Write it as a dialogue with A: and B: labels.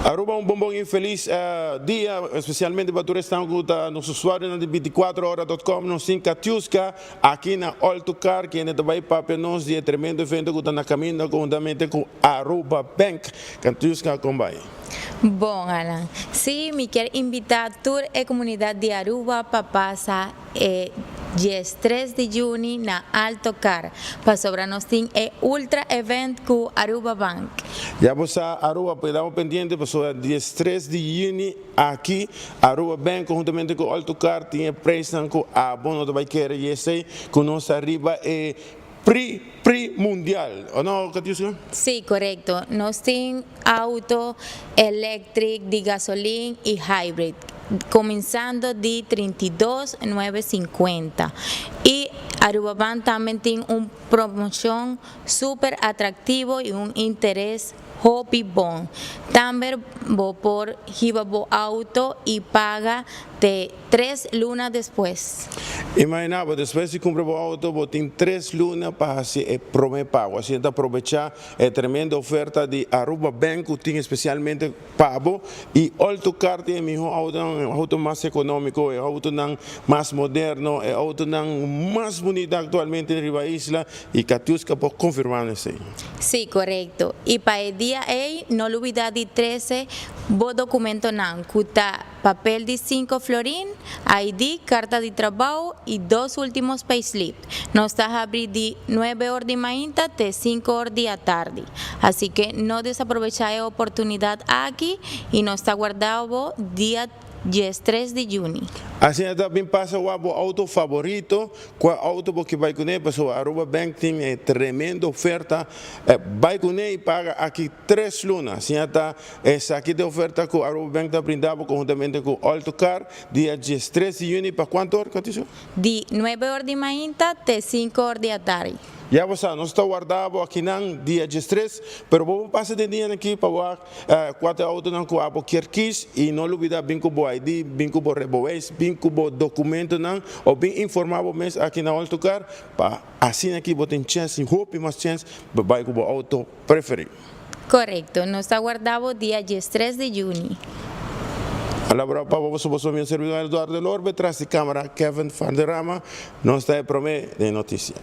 A: Aruba, um bom e feliz dia, especialmente para todos que estão nos usuários de 24horas.com, nos em Katiuska, aqui na Altocar, que ainda vai para nós de tremendo evento que está na caminho conjuntamente com Aruba Bank. Katiuska, como vai?
B: Bom, Alan, sim, me quero invitar a toda a comunidade de Aruba para passar dia 3 de junho na Altocar, para sobre nós tem ultra evento com Aruba Bank.
A: Já você Aruba, estamos pendentes para o dia 3 de junho aqui, Aruba Bank, conjuntamente com Altocar, tem preço com a bono de Baikera e esse, com nós arriba Pri mundial, ou não, Katiuska?
B: Sim, correto. Nós temos auto elétrico, de gasolina e hybrid, começando de 32.950. E Aruba Bank também tem uma promoção super atrativa e interesse hobby bom. Também vou por riba auto e paga de 3 lunas depois.
A: Imagina, depois de comprar o auto, vou ter 3 lunas para fazer o primeiro pago. Assim, aproveitar a tremenda oferta de Aruba Bank, que tem especialmente pago. E Altocar tem o auto mais econômico, o auto mais moderno, o auto mais bonito atualmente na isla. E Katiuska pode confirmar isso aí.
B: Sim, correto. E para o dia aí, não olvidar de 13, o documento não, que está papel de 5 florín, ID, carta de trabalho e 2 últimos payslip. Nós estamos abrindo de 9 horas de manhã até 5 horas da tarde. Assim que não desaproveitar a oportunidade aqui e nós está guardado dia 3 de junho.
A: Assim também passa o auto favorito, qual auto que vai com ele, porque a Aruba Bank tem tremenda oferta, vai com ele e paga aqui 3 lunas. Assim essa aqui de oferta que a Aruba Bank está brindando conjuntamente com o Altocar, dia 3 de junho, para quanto hora, Katiuska?
B: De 9 horas de manhã até 5 horas da tarde.
A: Já você não está guardado aqui no dia 3, mas vamos passar de dia aqui para quatro autos não com a quis e não olvidar bem com o ID, bem com o reboés, bem com o documento não, ou bem informar mesmo aqui na Altocar, para assim aqui você tem chance, hope mais chance, vai com o auto preferido.
B: Correto, nós está guardado dia 3 de junho.
A: Alabra para você, meu servidor Eduardo Lorbe, tras de câmera Kevin Vanderrama, não está a prometer de notícia.